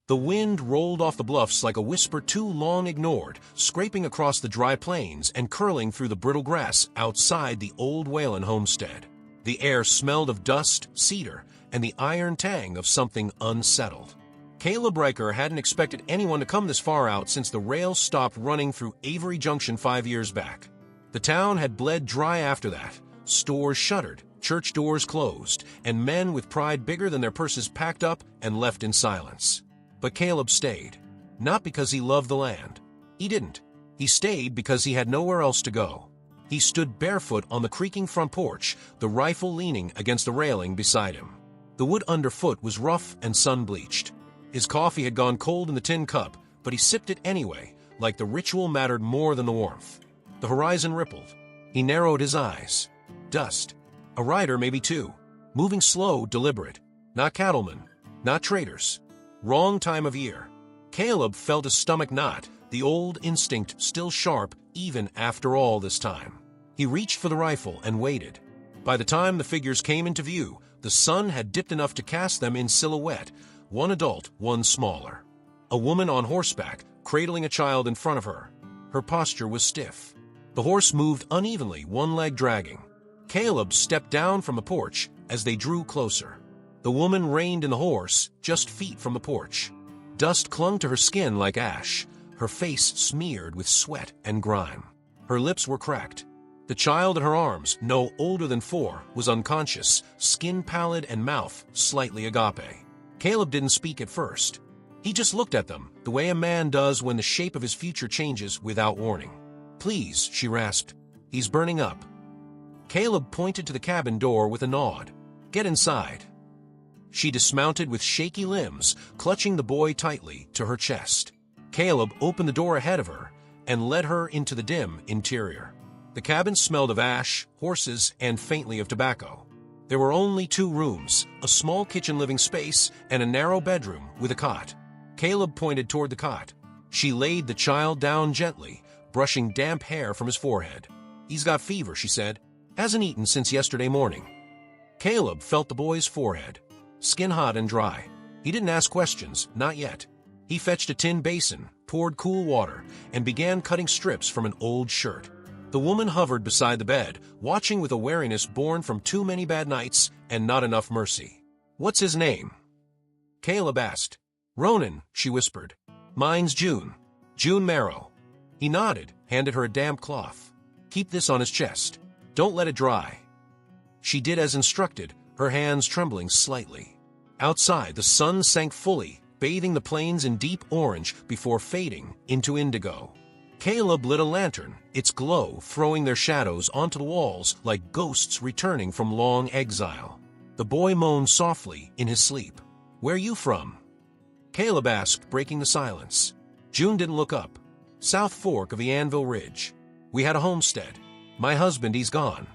The wind rolled off the bluffs like a whisper too long ignored, scraping across the dry plains and curling through the brittle grass outside the old Whalen homestead. The air smelled of dust, cedar, and the iron tang of something unsettled. Caleb Riker hadn't expected anyone to come this far out since the rails stopped running through Avery Junction 5 years back. The town had bled dry after that. Stores shuttered, church doors closed, and men with pride bigger than their purses packed up and left in silence. But Caleb stayed. Not because he loved the land. He didn't. He stayed because he had nowhere else to go. He stood barefoot on the creaking front porch, the rifle leaning against the railing beside him. The wood underfoot was rough and sun-bleached. His coffee had gone cold in the tin cup, but he sipped it anyway, like the ritual mattered more than the warmth. The horizon rippled. He narrowed his eyes. Dust. A rider, maybe two. Moving slow, deliberate. Not cattlemen. Not traders. Wrong time of year. Caleb felt his stomach knot, the old instinct still sharp even after all this time. He reached for the rifle and waited. By the time the figures came into view, the sun had dipped enough to cast them in silhouette, one adult, one smaller. A woman on horseback, cradling a child in front of her. Her posture was stiff. The horse moved unevenly, one leg dragging. Caleb stepped down from the porch as they drew closer. The woman reined in the horse, just feet from the porch. Dust clung to her skin like ash, her face smeared with sweat and grime. Her lips were cracked. The child in her arms, no older than 4, was unconscious, skin pallid and mouth slightly agape. Caleb didn't speak at first. He just looked at them, the way a man does when the shape of his future changes without warning. "Please," she rasped. "He's burning up." Caleb pointed to the cabin door with a nod. "Get inside." She dismounted with shaky limbs, clutching the boy tightly to her chest. Caleb opened the door ahead of her and led her into the dim interior. The cabin smelled of ash, horses, and faintly of tobacco. There were only 2 rooms, a small kitchen living space and a narrow bedroom with a cot. Caleb pointed toward the cot. She laid the child down gently, brushing damp hair from his forehead. "He's got fever," she said. "Hasn't eaten since yesterday morning." Caleb felt the boy's forehead. Skin hot and dry. He didn't ask questions, not yet. He fetched a tin basin, poured cool water, and began cutting strips from an old shirt. The woman hovered beside the bed, watching with a wariness born from too many bad nights and not enough mercy. "What's his name?" Caleb asked. "Ronan," she whispered. "Mine's June. June Marrow." He nodded, handed her a damp cloth. "Keep this on his chest. Don't let it dry." She did as instructed, her hands trembling slightly. Outside, the sun sank fully, bathing the plains in deep orange before fading into indigo. Caleb lit a lantern, its glow throwing their shadows onto the walls like ghosts returning from long exile. The boy moaned softly in his sleep. "Where you from?" Caleb asked, breaking the silence. June didn't look up. "South Fork of the Anvil Ridge. We had a homestead. My husband, he's gone."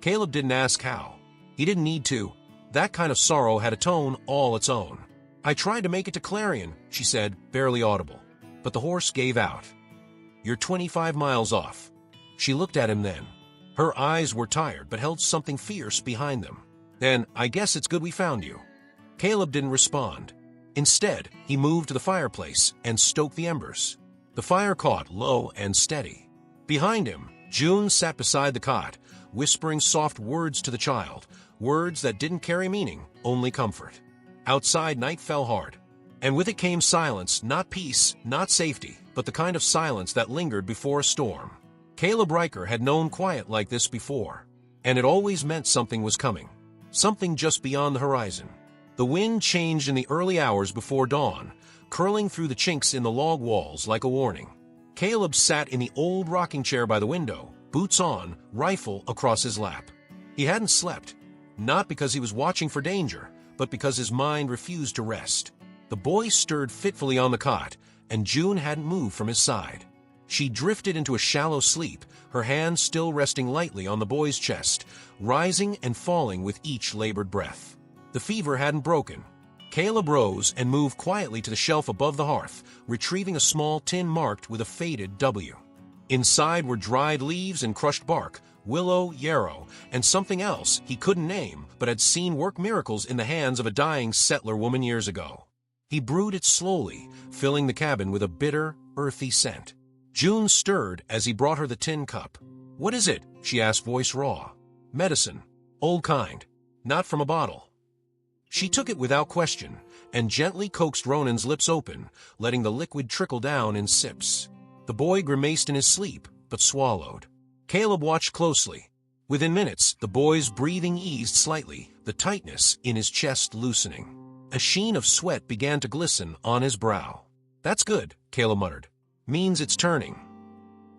Caleb didn't ask how. He didn't need to. That kind of sorrow had a tone all its own. "I tried to make it to Clarion," she said, barely audible. But the horse gave out. "You're 25 miles off." She looked at him then. Her eyes were tired but held something fierce behind them. "Then I guess it's good we found you." Caleb didn't respond. Instead, he moved to the fireplace and stoked the embers. The fire caught low and steady. Behind him, June sat beside the cot, whispering soft words to the child, words that didn't carry meaning, only comfort. Outside, night fell hard. And with it came silence, not peace, not safety, but the kind of silence that lingered before a storm. Caleb Riker had known quiet like this before, and it always meant something was coming, something just beyond the horizon. The wind changed in the early hours before dawn, curling through the chinks in the log walls like a warning. Caleb sat in the old rocking chair by the window, boots on, rifle across his lap. He hadn't slept, not because he was watching for danger, but because his mind refused to rest. The boy stirred fitfully on the cot, and June hadn't moved from his side. She drifted into a shallow sleep, her hands still resting lightly on the boy's chest, rising and falling with each labored breath. The fever hadn't broken. Caleb rose and moved quietly to the shelf above the hearth, retrieving a small tin marked with a faded W. Inside were dried leaves and crushed bark, willow, yarrow, and something else he couldn't name but had seen work miracles in the hands of a dying settler woman years ago. He brewed it slowly, filling the cabin with a bitter, earthy scent. June stirred as he brought her the tin cup. "What is it?" she asked, voice raw. "Medicine. Old kind. Not from a bottle." She took it without question and gently coaxed Ronan's lips open, letting the liquid trickle down in sips. The boy grimaced in his sleep, but swallowed. Caleb watched closely. Within minutes, the boy's breathing eased slightly, the tightness in his chest loosening. A sheen of sweat began to glisten on his brow. "That's good," Caleb muttered. "Means it's turning."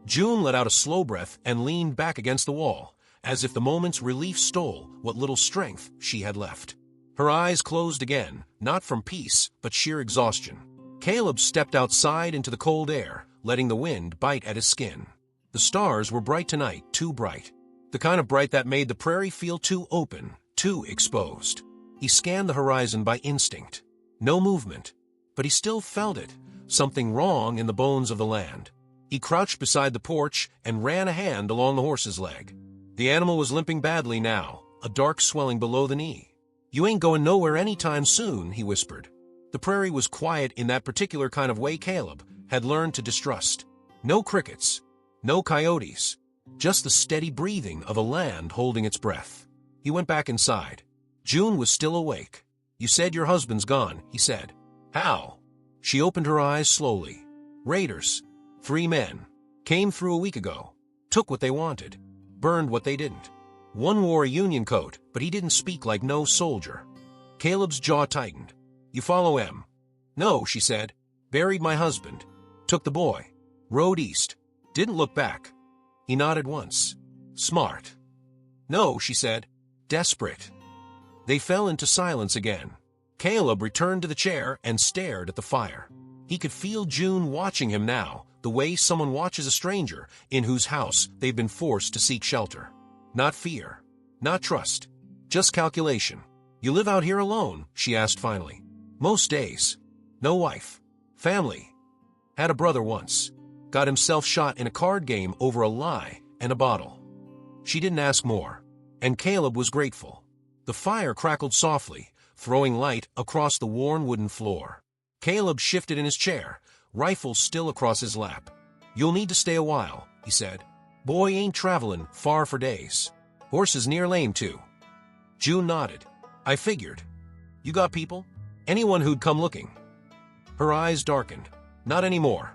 June let out a slow breath and leaned back against the wall, as if the moment's relief stole what little strength she had left. Her eyes closed again, not from peace, but sheer exhaustion. Caleb stepped outside into the cold air, letting the wind bite at his skin. The stars were bright tonight, too bright. The kind of bright that made the prairie feel too open, too exposed. He scanned the horizon by instinct. No movement, but he still felt it, something wrong in the bones of the land. He crouched beside the porch and ran a hand along the horse's leg. The animal was limping badly now, a dark swelling below the knee. "You ain't going nowhere anytime soon," he whispered. The prairie was quiet in that particular kind of way Caleb had learned to distrust. No crickets, no coyotes, just the steady breathing of a land holding its breath. He went back inside. June was still awake. "You said your husband's gone," he said. "How?" She opened her eyes slowly. "Raiders. 3 men. Came through a week ago. Took what they wanted. Burned what they didn't. One wore a Union coat, but he didn't speak like no soldier." Caleb's jaw tightened. "You follow him?" "No," she said. "Buried my husband. Took the boy. Rode east. Didn't look back." He nodded once. "Smart." "No," she said. "Desperate." They fell into silence again. Caleb returned to the chair and stared at the fire. He could feel June watching him now, the way someone watches a stranger in whose house they've been forced to seek shelter. Not fear, not trust, just calculation. "You live out here alone?" she asked finally. "Most days. No wife. Family. Had a brother once. Got himself shot in a card game over a lie and a bottle." She didn't ask more, and Caleb was grateful. The fire crackled softly, throwing light across the worn wooden floor. Caleb shifted in his chair, rifle still across his lap. "You'll need to stay a while," he said. "Boy ain't traveling far for days. Horse is near lame, too." June nodded. "I figured. You got people? Anyone who'd come looking?" Her eyes darkened. "Not anymore."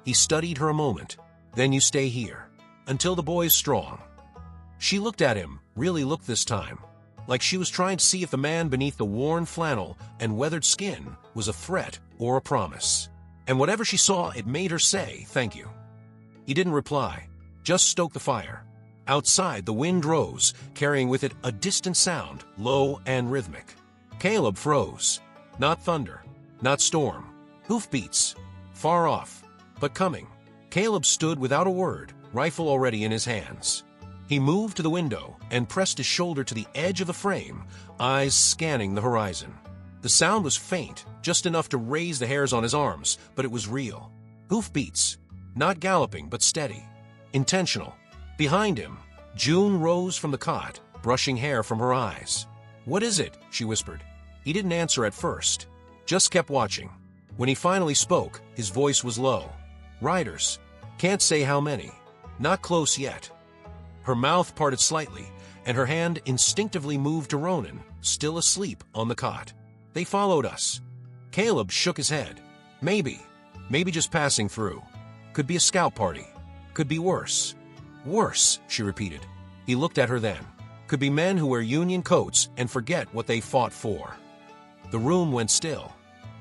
He studied her a moment. "Then you stay here. Until the boy's strong." She looked at him, really looked this time, like she was trying to see if the man beneath the worn flannel and weathered skin was a threat or a promise. And whatever she saw, it made her say, "Thank you." He didn't reply, just stoked the fire. Outside, the wind rose, carrying with it a distant sound, low and rhythmic. Caleb froze. Not thunder, not storm. Hoofbeats. Far off, but coming. Caleb stood without a word, rifle already in his hands. He moved to the window and pressed his shoulder to the edge of the frame, eyes scanning the horizon. The sound was faint, just enough to raise the hairs on his arms, but it was real. Hoofbeats. Not galloping, but steady. Intentional. Behind him, June rose from the cot, brushing hair from her eyes. "What is it?" she whispered. He didn't answer at first, just kept watching. When he finally spoke, his voice was low. "Riders. Can't say how many. Not close yet." Her mouth parted slightly, and her hand instinctively moved to Ronan, still asleep on the cot. "They followed us." Caleb shook his head. "Maybe. Maybe just passing through. Could be a scout party. Could be worse." "Worse," she repeated. He looked at her then. "Could be men who wear Union coats and forget what they fought for." The room went still.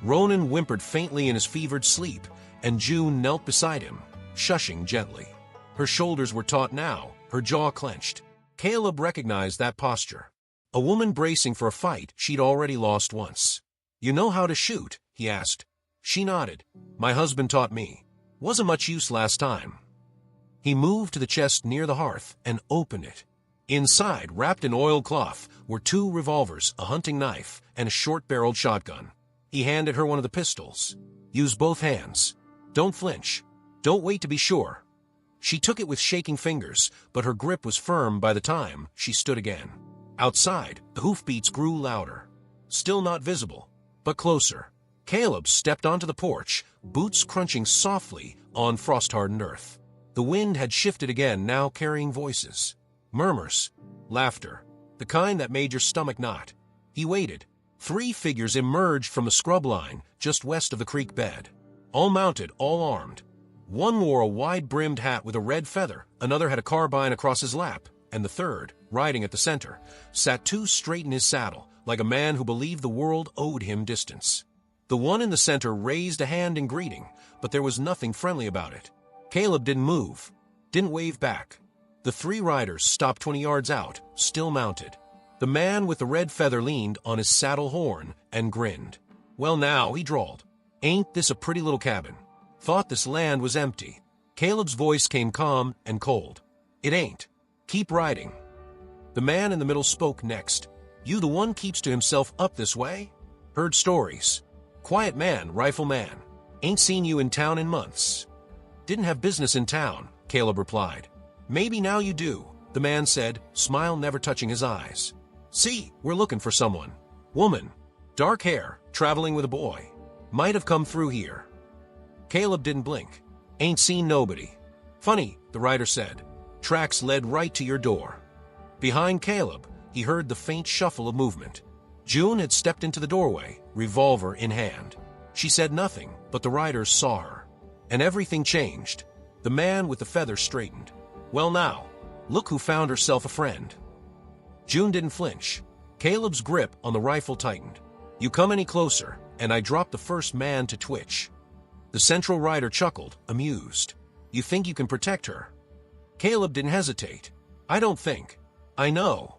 Ronan whimpered faintly in his fevered sleep, and June knelt beside him, shushing gently. Her shoulders were taut now, her jaw clenched. Caleb recognized that posture. A woman bracing for a fight she'd already lost once. "You know how to shoot?" he asked. She nodded. "My husband taught me. Wasn't much use last time." He moved to the chest near the hearth and opened it. Inside, wrapped in oilcloth, were 2 revolvers, a hunting knife, and a short-barreled shotgun. He handed her one of the pistols. "Use both hands. Don't flinch. Don't wait to be sure." She took it with shaking fingers, but her grip was firm by the time she stood again. Outside, the hoofbeats grew louder. Still not visible, but closer. Caleb stepped onto the porch, boots crunching softly on frost-hardened earth. The wind had shifted again, now carrying voices. Murmurs. Laughter. The kind that made your stomach knot. He waited. 3 figures emerged from the scrub line just west of the creek bed. All mounted, all armed. One wore a wide-brimmed hat with a red feather, another had a carbine across his lap, and the third, riding at the center, sat too straight in his saddle, like a man who believed the world owed him distance. The one in the center raised a hand in greeting, but there was nothing friendly about it. Caleb didn't move, didn't wave back. The 3 riders stopped 20 yards out, still mounted. The man with the red feather leaned on his saddle horn and grinned. "Well now," he drawled, "ain't this a pretty little cabin? Thought this land was empty." Caleb's voice came calm and cold. "It ain't. Keep riding." The man in the middle spoke next. "You the one keeps to himself up this way? Heard stories. Quiet man, rifleman. Ain't seen you in town in months." "Didn't have business in town," Caleb replied. "Maybe now you do," the man said, smile never touching his eyes. "See, we're looking for someone. Woman. Dark hair, traveling with a boy. Might have come through here." Caleb didn't blink. "Ain't seen nobody." "Funny," the rider said. "Tracks led right to your door." Behind Caleb, he heard the faint shuffle of movement. June had stepped into the doorway, revolver in hand. She said nothing, but the riders saw her. And everything changed. The man with the feather straightened. "Well now, look who found herself a friend." June didn't flinch. Caleb's grip on the rifle tightened. "You come any closer, and I drop the first man to twitch." The central rider chuckled, amused. "You think you can protect her?" Caleb didn't hesitate. "I don't think. I know."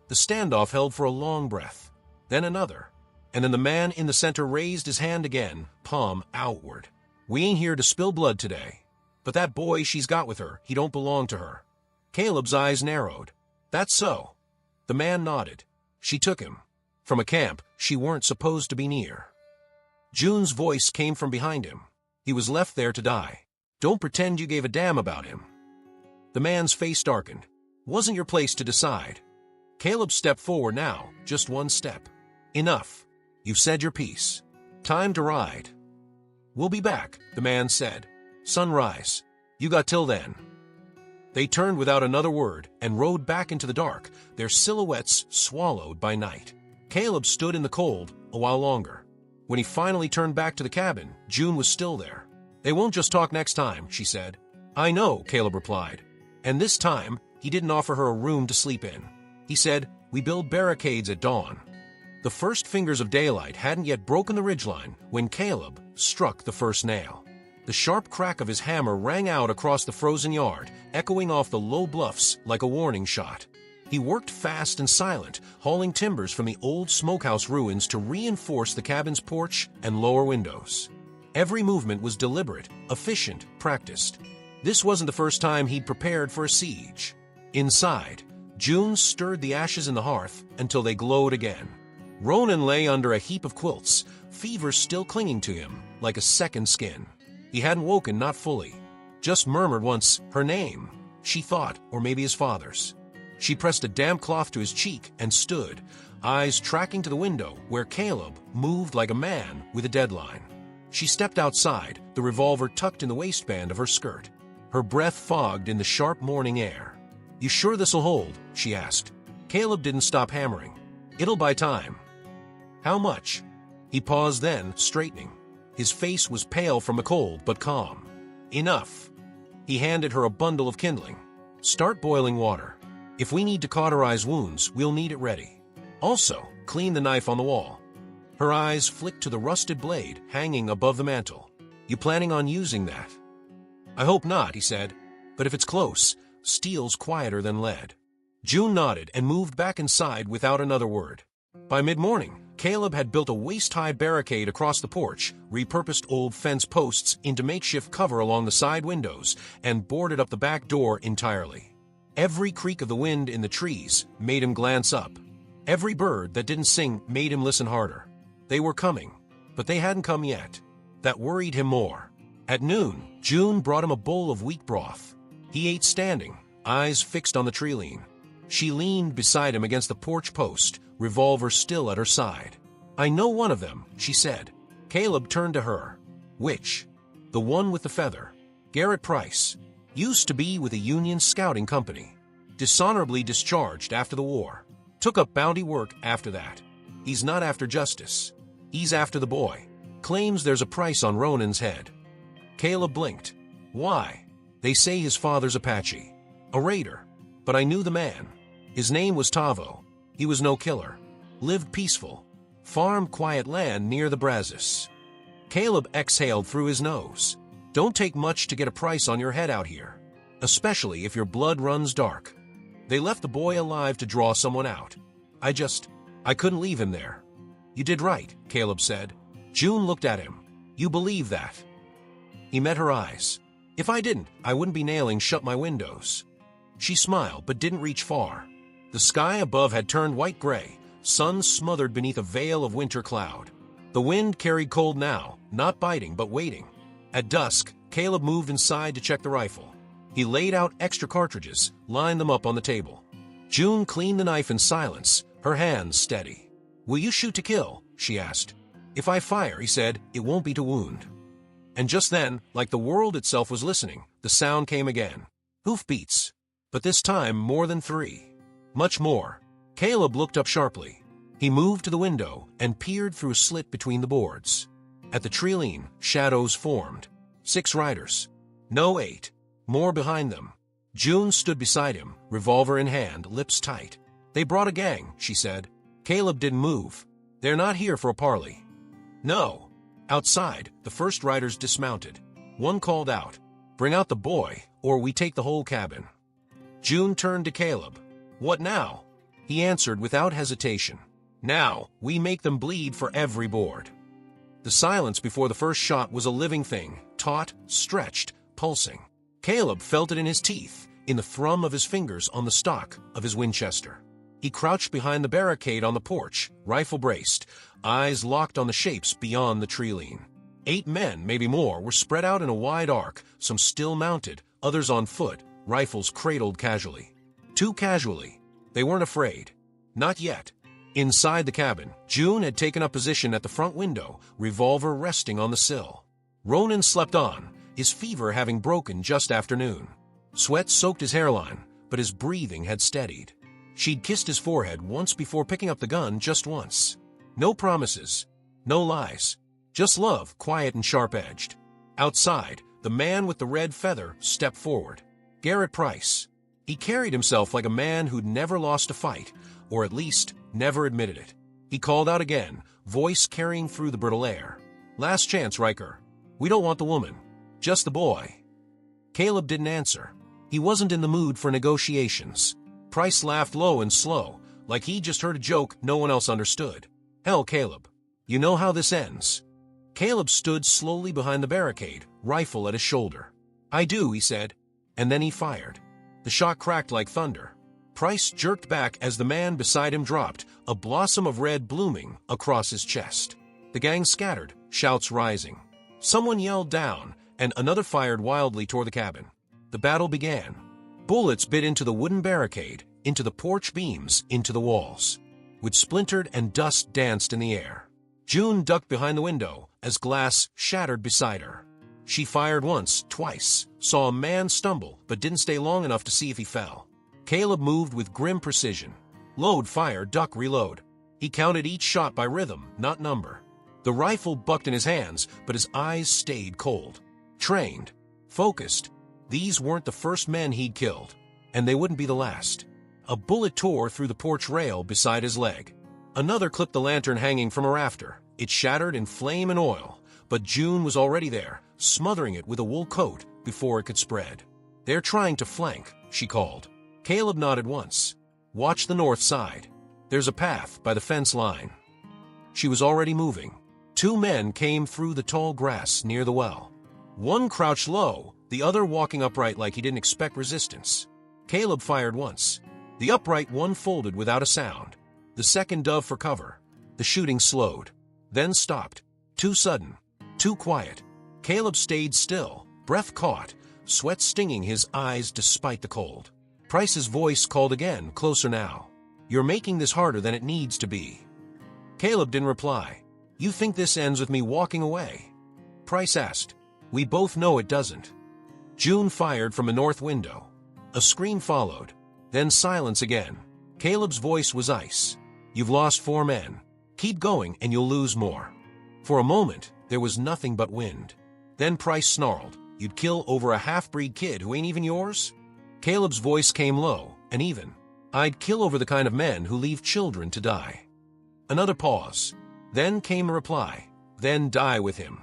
The standoff held for a long breath, then another, and then the man in the center raised his hand again, palm outward. "We ain't here to spill blood today. But that boy she's got with her, he don't belong to her." Caleb's eyes narrowed. "That's so." The man nodded. "She took him. From a camp she weren't supposed to be near." June's voice came from behind him. "He was left there to die. Don't pretend you gave a damn about him." The man's face darkened. "Wasn't your place to decide." Caleb stepped forward now, just one step. "Enough. You've said your piece. Time to ride." "We'll be back," the man said. "Sunrise. You got till then." They turned without another word and rode back into the dark, their silhouettes swallowed by night. Caleb stood in the cold a while longer. When he finally turned back to the cabin, June was still there. "They won't just talk next time," she said. "I know," Caleb replied. And this time, he didn't offer her a room to sleep in. He said, "We build barricades at dawn." The first fingers of daylight hadn't yet broken the ridgeline when Caleb struck the first nail. The sharp crack of his hammer rang out across the frozen yard, echoing off the low bluffs like a warning shot. He worked fast and silent, hauling timbers from the old smokehouse ruins to reinforce the cabin's porch and lower windows. Every movement was deliberate, efficient, practiced. This wasn't the first time he'd prepared for a siege. Inside, June stirred the ashes in the hearth until they glowed again. Ronan lay under a heap of quilts, fever still clinging to him like a second skin. He hadn't woken, not fully. Just murmured once, her name, she thought, or maybe his father's. She pressed a damp cloth to his cheek and stood, eyes tracking to the window where Caleb moved like a man with a deadline. She stepped outside, the revolver tucked in the waistband of her skirt. Her breath fogged in the sharp morning air. "You sure this'll hold?" she asked. Caleb didn't stop hammering. "It'll buy time." "How much?" He paused then, straightening. His face was pale from the cold, but calm. "Enough." He handed her a bundle of kindling. "Start boiling water. If we need to cauterize wounds, we'll need it ready. Also, clean the knife on the wall." Her eyes flicked to the rusted blade hanging above the mantel. "You planning on using that?" "I hope not," he said. "But if it's close, steel's quieter than lead." June nodded and moved back inside without another word. By mid-morning, Caleb had built a waist-high barricade across the porch, repurposed old fence posts into makeshift cover along the side windows, and boarded up the back door entirely. Every creak of the wind in the trees made him glance up. Every bird that didn't sing made him listen harder. They were coming, but they hadn't come yet. That worried him more. At noon, June brought him a bowl of wheat broth. He ate standing, eyes fixed on the tree lean. She leaned beside him against the porch post, revolver still at her side. "I know one of them," she said. Caleb turned to her. Which? The one with the feather. Garrett Price. Used to be with a Union scouting company. Dishonorably discharged after the war. Took up bounty work after that. He's not after justice. He's after the boy. Claims there's a price on Ronan's head. Caleb blinked. Why? They say his father's Apache. A raider. But I knew the man. His name was Tavo. He was no killer. Lived peaceful. Farmed quiet land near the Brazos. Caleb exhaled through his nose. Don't take much to get a price on your head out here. Especially if your blood runs dark. They left the boy alive to draw someone out. I couldn't leave him there. You did right, Caleb said. June looked at him. You believe that? He met her eyes. If I didn't, I wouldn't be nailing shut my windows. She smiled, but didn't reach far. The sky above had turned white-gray, sun smothered beneath a veil of winter cloud. The wind carried cold now, not biting but waiting. At dusk, Caleb moved inside to check the rifle. He laid out extra cartridges, lined them up on the table. June cleaned the knife in silence, her hands steady. Will you shoot to kill? She asked. If I fire, he said, it won't be to wound. And just then, like the world itself was listening, the sound came again. Hoofbeats. But this time more than 3. Much more. Caleb looked up sharply. He moved to the window and peered through a slit between the boards. At the treeline, shadows formed. 6 riders. No 8. More behind them. June stood beside him, revolver in hand, lips tight. They brought a gang, she said. Caleb didn't move. They're not here for a parley. No. Outside, the first riders dismounted. One called out, bring out the boy, or we take the whole cabin. June turned to Caleb. What now? He answered without hesitation. Now, we make them bleed for every board. The silence before the first shot was a living thing, taut, stretched, pulsing. Caleb felt it in his teeth, in the thrum of his fingers on the stock of his Winchester. He crouched behind the barricade on the porch, rifle braced, eyes locked on the shapes beyond the treeline. 8 men, maybe more, were spread out in a wide arc, some still mounted, others on foot, rifles cradled casually. Too casually. They weren't afraid. Not yet. Inside the cabin, June had taken up position at the front window, revolver resting on the sill. Ronan slept on, his fever having broken just after noon. Sweat soaked his hairline, but his breathing had steadied. She'd kissed his forehead once before picking up the gun, just once. No promises, no lies, just love, quiet and sharp-edged. Outside, the man with the red feather stepped forward. Garrett Price. He carried himself like a man who'd never lost a fight, or at least never admitted it. He called out again, voice carrying through the brittle air. Last chance, Riker. We don't want the woman, just the boy. Caleb didn't answer. He wasn't in the mood for negotiations. Price laughed low and slow, like he just heard a joke no one else understood. Hell, Caleb. You know how this ends. Caleb stood slowly behind the barricade, rifle at his shoulder. I do, he said, and then he fired. The shot cracked like thunder. Price jerked back as the man beside him dropped, a blossom of red blooming across his chest. The gang scattered, shouts rising. Someone yelled down, and another fired wildly toward the cabin. The battle began. Bullets bit into the wooden barricade, into the porch beams, into the walls. Wood splintered and dust danced in the air. June ducked behind the window as glass shattered beside her. She fired once, twice, saw a man stumble, but didn't stay long enough to see if he fell. Caleb moved with grim precision. Load, fire, duck, reload. He counted each shot by rhythm, not number. The rifle bucked in his hands, but his eyes stayed cold. Trained. Focused. These weren't the first men he'd killed, and they wouldn't be the last. A bullet tore through the porch rail beside his leg. Another clipped the lantern hanging from a rafter. It shattered in flame and oil, but June was already there, smothering it with a wool coat before it could spread. They're trying to flank, she called. Caleb nodded once. Watch the north side. There's a path by the fence line. She was already moving. 2 men came through the tall grass near the well. One crouched low, the other walking upright like he didn't expect resistance. Caleb fired once. The upright one folded without a sound. The second dove for cover. The shooting slowed, then stopped. Too sudden, too quiet. Caleb stayed still, breath caught, sweat stinging his eyes despite the cold. Price's voice called again, closer now. You're making this harder than it needs to be. Caleb didn't reply. You think this ends with me walking away? Price asked. We both know it doesn't. June fired from a north window. A scream followed. Then silence again. Caleb's voice was ice. You've lost 4 men. Keep going and you'll lose more. For a moment, there was nothing but wind. Then Price snarled. You'd kill over a half-breed kid who ain't even yours? Caleb's voice came low and even. I'd kill over the kind of men who leave children to die. Another pause. Then came a reply. Then die with him.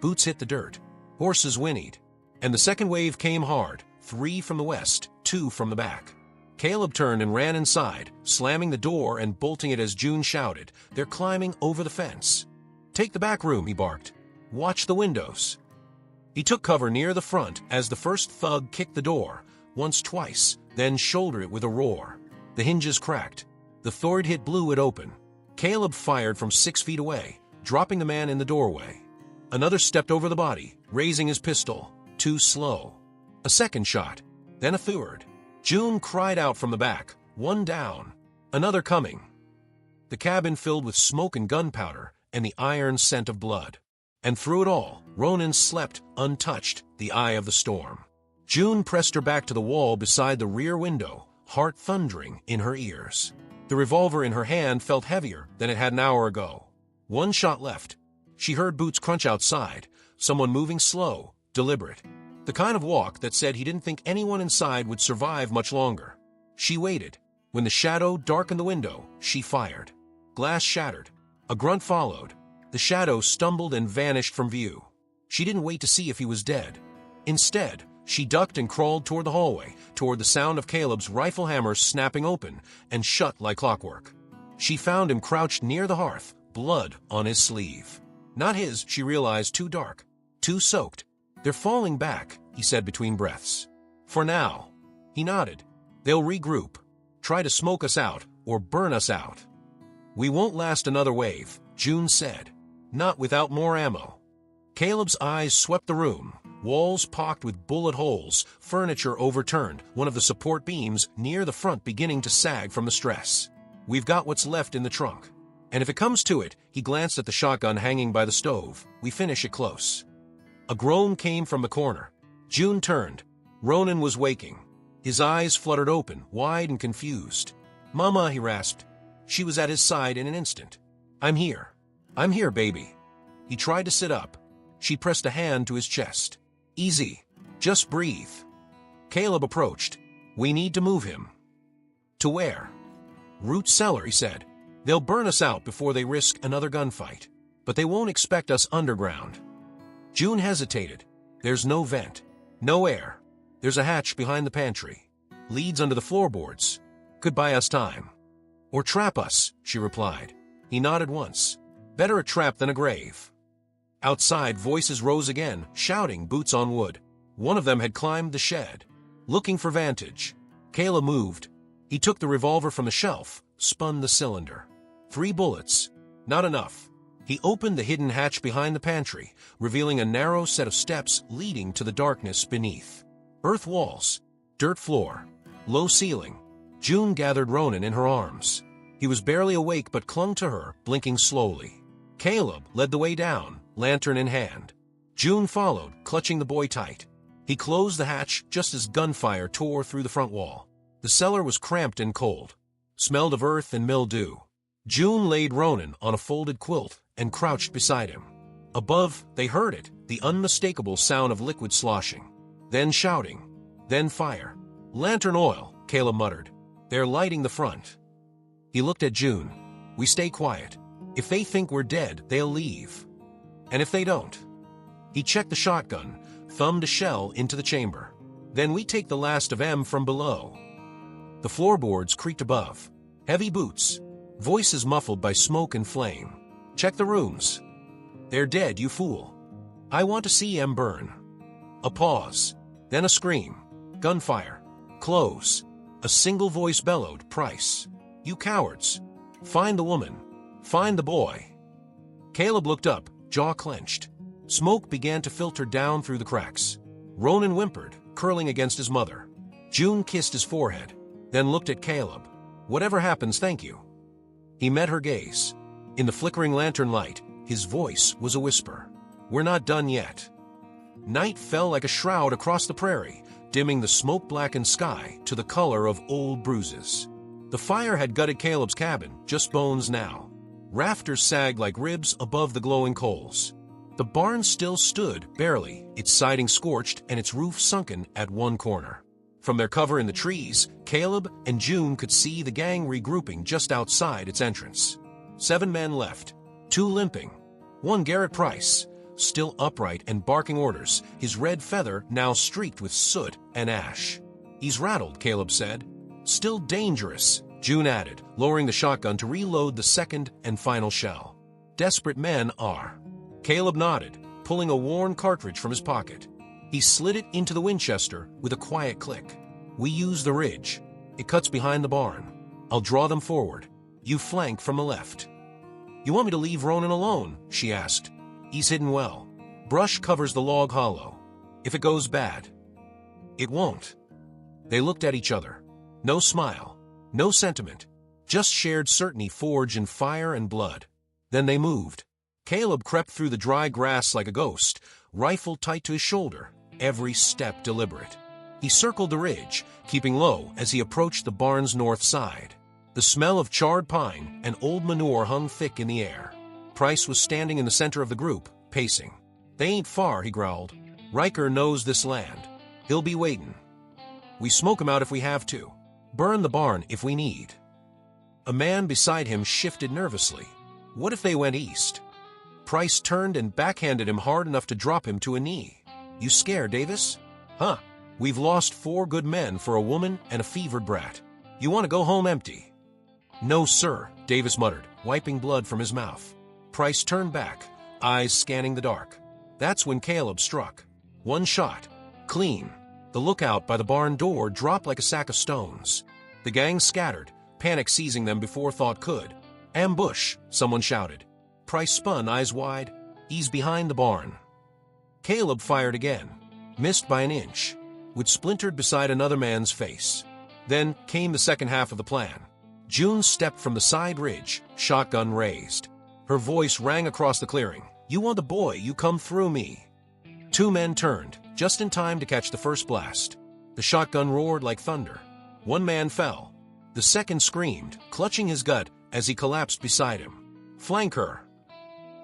Boots hit the dirt. Horses whinnied. And the second wave came hard, 3 from the west, 2 from the back. Caleb turned and ran inside, slamming the door and bolting it as June shouted, They're climbing over the fence. Take the back room, he barked. Watch the windows. He took cover near the front as the first thug kicked the door, once twice, then shouldered it with a roar. The hinges cracked. The third hit blew it open. Caleb fired from 6 feet away, dropping the man in the doorway. Another stepped over the body, raising his pistol. Too slow. A second shot. Then a third. June cried out from the back. 1 down. Another coming. The cabin filled with smoke and gunpowder and the iron scent of blood. And through it all, Ronan slept, untouched, the eye of the storm. June pressed her back to the wall beside the rear window, heart thundering in her ears. The revolver in her hand felt heavier than it had an hour ago. 1 shot left. She heard boots crunch outside, someone moving slow, deliberate. The kind of walk that said he didn't think anyone inside would survive much longer. She waited. When the shadow darkened the window, she fired. Glass shattered. A grunt followed. The shadow stumbled and vanished from view. She didn't wait to see if he was dead. Instead, she ducked and crawled toward the hallway, toward the sound of Caleb's rifle hammer snapping open and shut like clockwork. She found him crouched near the hearth, blood on his sleeve. Not his, she realized, too dark, too soaked. They're falling back, he said between breaths. For now. He nodded. They'll regroup, try to smoke us out or burn us out. We won't last another wave, June said. Not without more ammo. Caleb's eyes swept the room, walls pocked with bullet holes, furniture overturned, one of the support beams near the front beginning to sag from the stress. We've got what's left in the trunk. And if it comes to it, he glanced at the shotgun hanging by the stove, we finish it close. A groan came from the corner. June turned. Ronan was waking. His eyes fluttered open, wide and confused. Mama, he rasped. She was at his side in an instant. I'm here. I'm here, baby. He tried to sit up. She pressed a hand to his chest. Easy. Just breathe. Caleb approached. We need to move him. To where? Root cellar, he said. They'll burn us out before they risk another gunfight. But they won't expect us underground. June hesitated. There's no vent. No air. There's a hatch behind the pantry. Leads under the floorboards. Could buy us time. Or trap us, she replied. He nodded once. Better a trap than a grave. Outside, voices rose again, shouting, boots on wood. One of them had climbed the shed, looking for vantage. Caleb moved. He took the revolver from the shelf, spun the cylinder. 3 bullets. Not enough. He opened the hidden hatch behind the pantry, revealing a narrow set of steps leading to the darkness beneath. Earth walls, dirt floor, low ceiling. June gathered Ronan in her arms. He was barely awake but clung to her, blinking slowly. Caleb led the way down, lantern in hand. June followed, clutching the boy tight. He closed the hatch just as gunfire tore through the front wall. The cellar was cramped and cold, smelled of earth and mildew. June laid Ronan on a folded quilt and crouched beside him. Above, they heard it, the unmistakable sound of liquid sloshing. Then shouting. Then fire. Lantern oil, Caleb muttered. They're lighting the front. He looked at June. We stay quiet. If they think we're dead, they'll leave. And if they don't? He checked the shotgun, thumbed a shell into the chamber. Then we take the last of M from below. The floorboards creaked above. Heavy boots. Voices muffled by smoke and flame. Check the rooms. They're dead, you fool. I want to see M burn. A pause. Then a scream. Gunfire. Close. A single voice bellowed, Price. You cowards. Find the woman. Find the boy. Caleb looked up, jaw clenched. Smoke began to filter down through the cracks. Ronan whimpered, curling against his mother. June kissed his forehead, then looked at Caleb. Whatever happens, thank you. He met her gaze. In the flickering lantern light, His voice was a whisper. "We're not done yet." Night fell like a shroud across the prairie, dimming the smoke-blackened sky to the color of old bruises. The fire had gutted Caleb's cabin, just bones now. Rafters sagged like ribs above the glowing coals. The barn still stood, barely, its siding scorched and its roof sunken at one corner. From their cover in the trees, Caleb and June could see the gang regrouping just outside its entrance. 7 men left, 2 limping. One Garrett Price, still upright and barking orders, his red feather now streaked with soot and ash. "He's rattled," Caleb said. "Still dangerous," June added, lowering the shotgun to reload the second and final shell. "Desperate men are." Caleb nodded, pulling a worn cartridge from his pocket. He slid it into the Winchester with a quiet click. "We use the ridge. It cuts behind the barn. I'll draw them forward. You flank from the left." "You want me to leave Ronan alone?" she asked. "He's hidden well. Brush covers the log hollow. If it goes bad." "It won't." They looked at each other. No smile, no sentiment, just shared certainty forged in fire and blood. Then they moved. Caleb crept through the dry grass like a ghost, rifle tight to his shoulder, every step deliberate. He circled the ridge, keeping low as he approached the barn's north side. The smell of charred pine and old manure hung thick in the air. Price was standing in the center of the group, pacing. "They ain't far," he growled. "Riker knows this land. He'll be waiting. We smoke him out if we have to. Burn the barn if we need." A man beside him shifted nervously. What if they went east? Price turned and backhanded him hard enough to drop him to a knee. "You scared, Davis?" "Huh. We've lost 4 good men for a woman and a fevered brat. You want to go home empty?" "No, sir," Davis muttered, wiping blood from his mouth. Price turned back, eyes scanning the dark. That's when Caleb struck. One shot. Clean. The lookout by the barn door dropped like a sack of stones. The gang scattered, panic seizing them before thought could. "Ambush!" someone shouted. Price spun, eyes wide. "He's behind the barn." Caleb fired again, missed by an inch, which splintered beside another man's face. Then came the second half of the plan. June stepped from the side ridge, shotgun raised. Her voice rang across the clearing. "You want the boy, you come through me." 2 men turned, just in time to catch the first blast. The shotgun roared like thunder. One man fell. The second screamed, clutching his gut as he collapsed beside him. "Flank her!"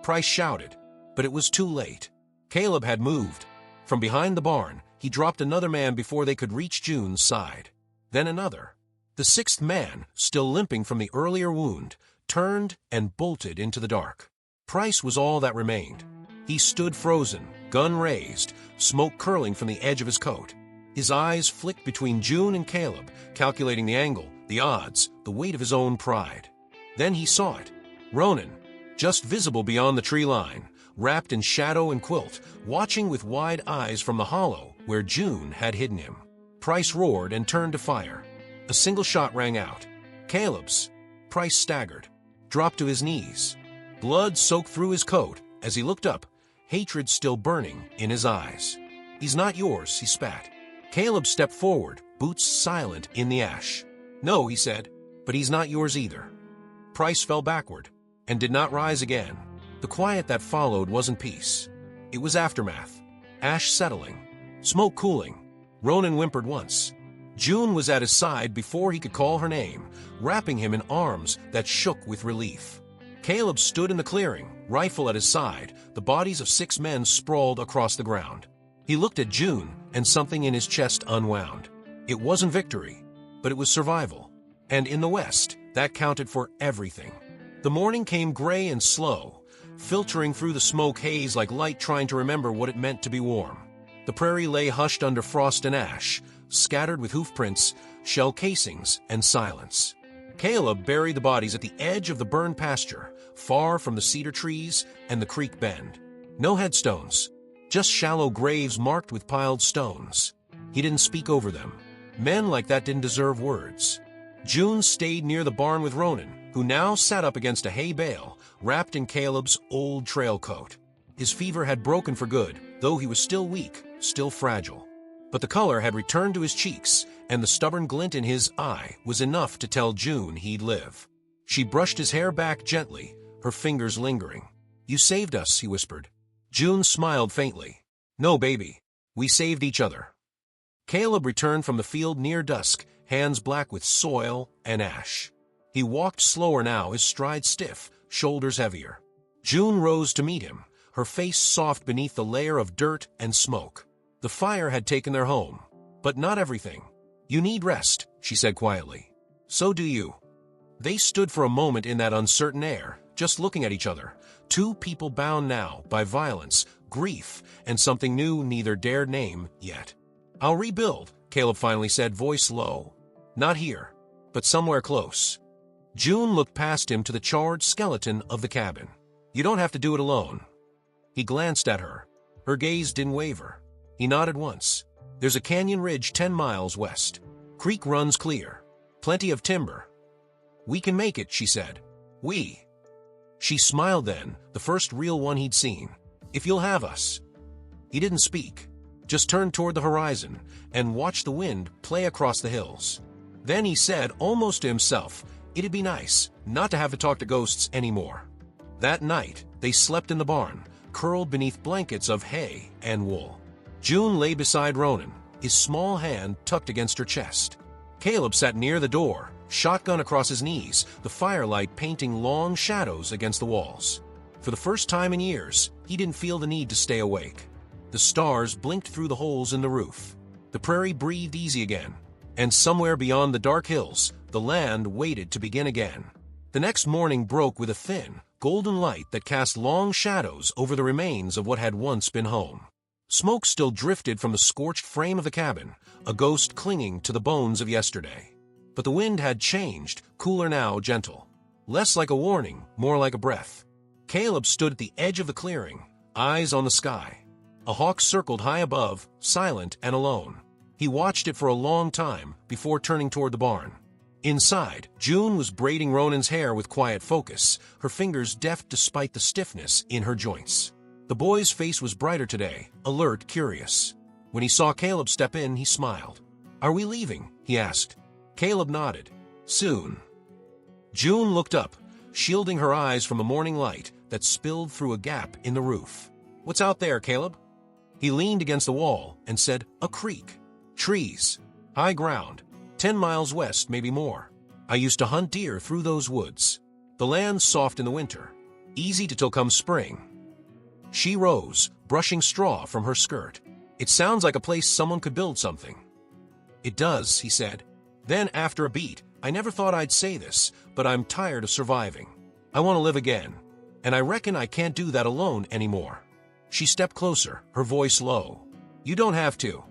Price shouted, but it was too late. Caleb had moved. From behind the barn, he dropped another man before they could reach June's side. Then another. The 6th man, still limping from the earlier wound, turned and bolted into the dark. Price was all that remained. He stood frozen, gun raised, smoke curling from the edge of his coat. His eyes flicked between June and Caleb, calculating the angle, the odds, the weight of his own pride. Then he saw it. Ronan, just visible beyond the tree line, wrapped in shadow and quilt, watching with wide eyes from the hollow where June had hidden him. Price roared and turned to fire. A single shot rang out. Caleb's. Price staggered, dropped to his knees. Blood soaked through his coat as he looked up, hatred still burning in his eyes. "He's not yours," he spat. Caleb stepped forward, boots silent in the ash. "No," he said, "but he's not yours either." Price fell backward and did not rise again. The quiet that followed wasn't peace. It was aftermath. Ash settling, smoke cooling. Ronan whimpered once. June was at his side before he could call her name, wrapping him in arms that shook with relief. Caleb stood in the clearing, rifle at his side, the bodies of 6 men sprawled across the ground. He looked at June, and something in his chest unwound. It wasn't victory, but it was survival. And in the West, that counted for everything. The morning came gray and slow, filtering through the smoke haze like light trying to remember what it meant to be warm. The prairie lay hushed under frost and ash, scattered with hoof prints, shell casings, and silence. Caleb buried the bodies at the edge of the burned pasture, far from the cedar trees and the creek bend. No headstones, just shallow graves marked with piled stones. He didn't speak over them. Men like that didn't deserve words. June stayed near the barn with Ronan, who now sat up against a hay bale, wrapped in Caleb's old trail coat. His fever had broken for good, though he was still weak, still fragile. But the color had returned to his cheeks, and the stubborn glint in his eye was enough to tell June he'd live. She brushed his hair back gently, her fingers lingering. You saved us, he whispered. June smiled faintly. No, baby. We saved each other. Caleb returned from the field near dusk, hands black with soil and ash. He walked slower now, his stride stiff, shoulders heavier. June rose to meet him, her face soft beneath the layer of dirt and smoke. The fire had taken their home, but not everything. You need rest, she said quietly. So do you. They stood for a moment in that uncertain air, just looking at each other, two people bound now by violence, grief, and something new neither dared name yet. I'll rebuild, Caleb finally said, voice low. Not here, but somewhere close. June looked past him to the charred skeleton of the cabin. You don't have to do it alone. He glanced at her. Her gaze didn't waver. He nodded once. There's a canyon ridge 10 miles west. Creek runs clear. Plenty of timber. We can make it, she said. We. She smiled then, the first real one he'd seen. If you'll have us. He didn't speak, just turned toward the horizon and watched the wind play across the hills. Then he said, almost to himself, it'd be nice not to have to talk to ghosts anymore. That night, they slept in the barn, curled beneath blankets of hay and wool. June lay beside Ronan, his small hand tucked against her chest. Caleb sat near the door, shotgun across his knees, the firelight painting long shadows against the walls. For the first time in years, he didn't feel the need to stay awake. The stars blinked through the holes in the roof. The prairie breathed easy again, and somewhere beyond the dark hills, the land waited to begin again. The next morning broke with a thin, golden light that cast long shadows over the remains of what had once been home. Smoke still drifted from the scorched frame of the cabin, a ghost clinging to the bones of yesterday. But the wind had changed, cooler now, gentle. Less like a warning, more like a breath. Caleb stood at the edge of the clearing, eyes on the sky. A hawk circled high above, silent and alone. He watched it for a long time before turning toward the barn. Inside, June was braiding Ronan's hair with quiet focus, her fingers deft despite the stiffness in her joints. The boy's face was brighter today, alert, curious. When he saw Caleb step in, he smiled. Are we leaving? He asked. Caleb nodded. Soon. June looked up, shielding her eyes from the morning light that spilled through a gap in the roof. What's out there, Caleb? He leaned against the wall and said, a creek. Trees. High ground. 10 miles west, maybe more. I used to hunt deer through those woods. The land's soft in the winter. Easy till come spring. She rose, brushing straw from her skirt. It sounds like a place someone could build something. It does, he said. Then, after a beat, I never thought I'd say this, but I'm tired of surviving. I want to live again. And I reckon I can't do that alone anymore. She stepped closer, her voice low. You don't have to.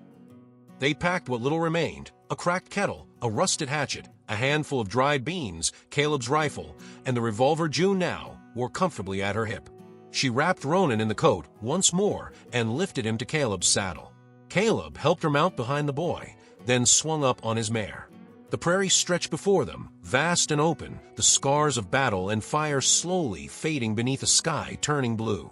They packed what little remained, a cracked kettle, a rusted hatchet, a handful of dried beans, Caleb's rifle, and the revolver June now wore comfortably at her hip. She wrapped Ronan in the coat once more and lifted him to Caleb's saddle. Caleb helped her mount behind the boy, then swung up on his mare. The prairie stretched before them, vast and open, the scars of battle and fire slowly fading beneath a sky turning blue.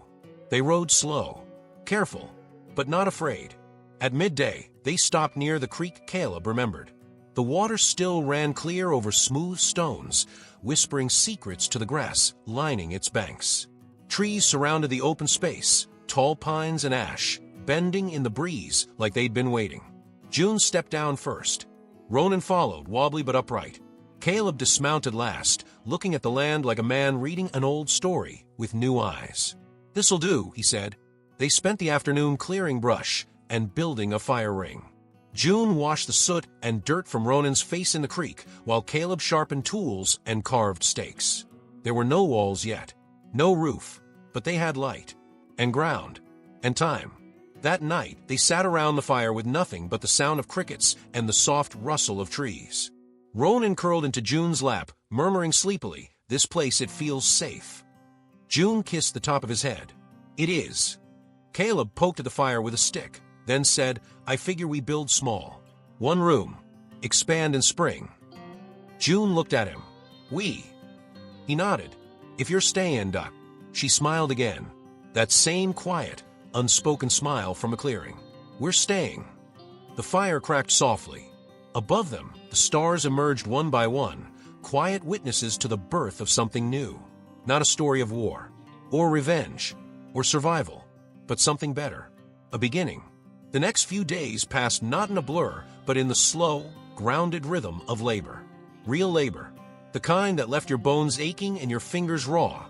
They rode slow, careful, but not afraid. At midday, they stopped near the creek Caleb remembered. The water still ran clear over smooth stones, whispering secrets to the grass lining its banks. Trees surrounded the open space, tall pines and ash, bending in the breeze like they'd been waiting. June stepped down first. Ronan followed, wobbly but upright. Caleb dismounted last, looking at the land like a man reading an old story with new eyes. This'll do, he said. They spent the afternoon clearing brush and building a fire ring. June washed the soot and dirt from Ronan's face in the creek, while Caleb sharpened tools and carved stakes. There were no walls yet, no roof, but they had light, and ground, and time. That night, they sat around the fire with nothing but the sound of crickets and the soft rustle of trees. Ronan curled into June's lap, murmuring sleepily, "This place, it feels safe." June kissed the top of his head. "It is." Caleb poked at the fire with a stick, then said, "I figure we build small. One room. Expand in spring." June looked at him. "We?" He nodded. "If you're staying, Doc." She smiled again. That same quiet, unspoken smile from a clearing. "We're staying." The fire cracked softly. Above them, the stars emerged one by one, quiet witnesses to the birth of something new. Not a story of war, or revenge, or survival, but something better. A beginning. The next few days passed not in a blur, but in the slow, grounded rhythm of labor. Real labor. The kind that left your bones aching and your fingers raw,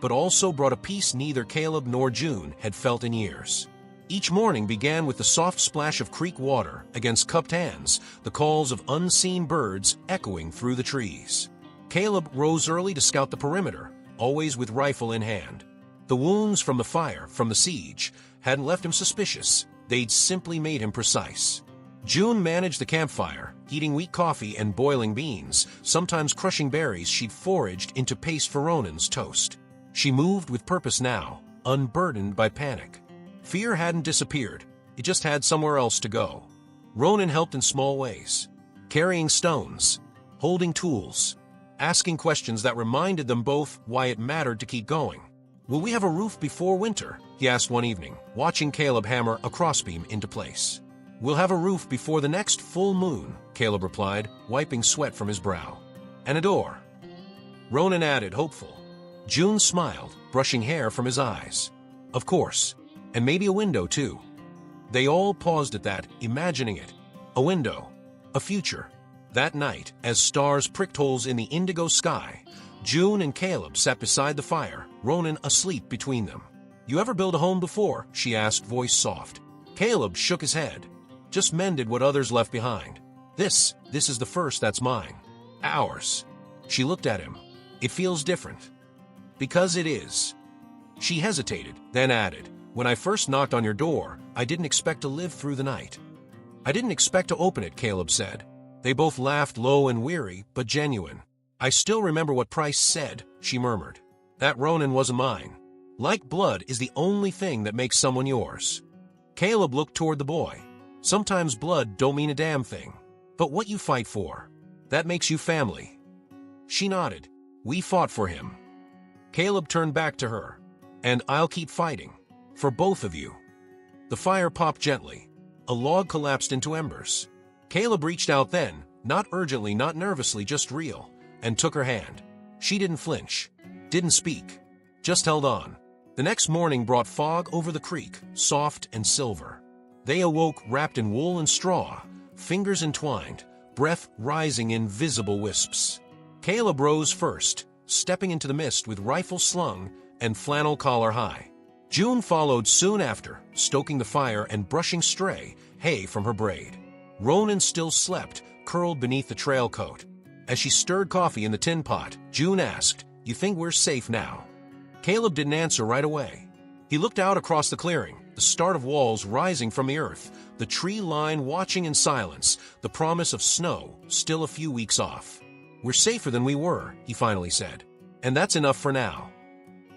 but also brought a peace neither Caleb nor June had felt in years. Each morning began with the soft splash of creek water against cupped hands, the calls of unseen birds echoing through the trees. Caleb rose early to scout the perimeter, always with rifle in hand. The wounds from the fire, from the siege, hadn't left him suspicious. They'd simply made him precise. June managed the campfire, heating weak coffee and boiling beans, sometimes crushing berries she'd foraged into paste for Ronan's toast. She moved with purpose now, unburdened by panic. Fear hadn't disappeared, it just had somewhere else to go. Ronan helped in small ways, carrying stones, holding tools, asking questions that reminded them both why it mattered to keep going. "Will we have a roof before winter?" he asked one evening, watching Caleb hammer a crossbeam into place. "We'll have a roof before the next full moon," Caleb replied, wiping sweat from his brow. "And a door," Ronan added, hopeful. June smiled, brushing hair from his eyes. "Of course. And maybe a window, too." They all paused at that, imagining it. A window. A future. That night, as stars pricked holes in the indigo sky, June and Caleb sat beside the fire, Ronan asleep between them. "You ever build a home before?" she asked, voice soft. Caleb shook his head. "Just mended what others left behind. This is the first that's mine. Ours." She looked at him. "It feels different." "Because it is." She hesitated, then added, "When I first knocked on your door, I didn't expect to live through the night." "I didn't expect to open it," Caleb said. They both laughed, low and weary, but genuine. "I still remember what Price said," she murmured. "That Ronan wasn't mine. Like blood is the only thing that makes someone yours." Caleb looked toward the boy. "Sometimes blood don't mean a damn thing. But what you fight for, that makes you family." She nodded. "We fought for him." Caleb turned back to her. "And I'll keep fighting. For both of you." The fire popped gently. A log collapsed into embers. Caleb reached out then, not urgently, not nervously, just real, and took her hand. She didn't flinch, didn't speak, just held on. The next morning brought fog over the creek, soft and silver. They awoke wrapped in wool and straw, fingers entwined, breath rising in visible wisps. Caleb rose first, stepping into the mist with rifle slung and flannel collar high. June followed soon after, stoking the fire and brushing stray hay from her braid. Ronan still slept, curled beneath the trail coat. As she stirred coffee in the tin pot, June asked, "You think we're safe now?" Caleb didn't answer right away. He looked out across the clearing, the start of walls rising from the earth, the tree line watching in silence, the promise of snow still a few weeks off. "We're safer than we were," he finally said. "And that's enough for now."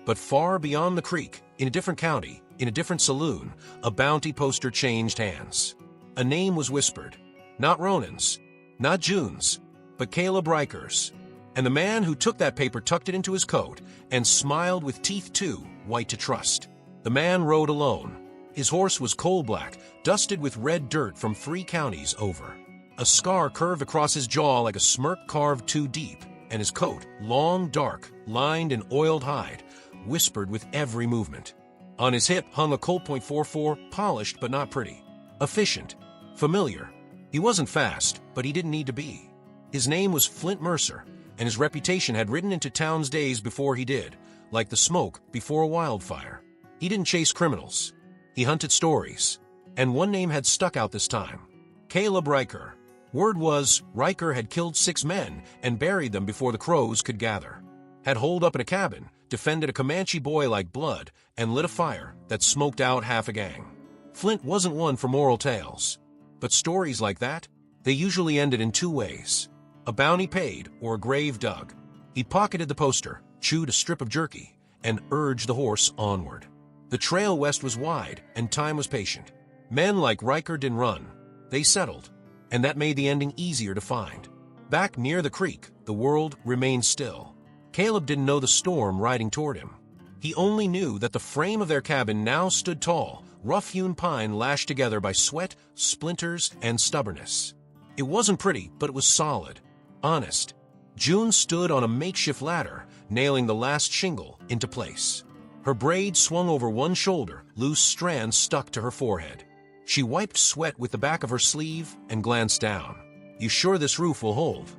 But far beyond the creek, in a different county, in a different saloon, a bounty poster changed hands. A name was whispered. Not Ronan's, not June's, but Caleb Riker's. And the man who took that paper tucked it into his coat and smiled with teeth too white to trust. The man rode alone. His horse was coal-black, dusted with red dirt from 3 counties over. A scar curved across his jaw like a smirk carved too deep, and his coat, long, dark, lined in oiled hide, whispered with every movement. On his hip hung a Colt .44, polished but not pretty. Efficient. Familiar. He wasn't fast, but he didn't need to be. His name was Flint Mercer, and his reputation had ridden into town's days before he did, like the smoke before a wildfire. He didn't chase criminals. He hunted stories. And one name had stuck out this time. Caleb Riker. Word was, Riker had killed 6 men and buried them before the crows could gather. Had holed up in a cabin, defended a Comanche boy like blood, and lit a fire that smoked out half a gang. Flint wasn't one for moral tales. But stories like that, they usually ended in 2 ways. A bounty paid or a grave dug. He pocketed the poster, chewed a strip of jerky, and urged the horse onward. The trail west was wide, and time was patient. Men like Riker didn't run. They settled, and that made the ending easier to find. Back near the creek, the world remained still. Caleb didn't know the storm riding toward him. He only knew that the frame of their cabin now stood tall, rough-hewn pine lashed together by sweat, splinters, and stubbornness. It wasn't pretty, but it was solid, honest. June stood on a makeshift ladder, nailing the last shingle into place. Her braid swung over one shoulder, loose strands stuck to her forehead. She wiped sweat with the back of her sleeve and glanced down. "You sure this roof will hold?"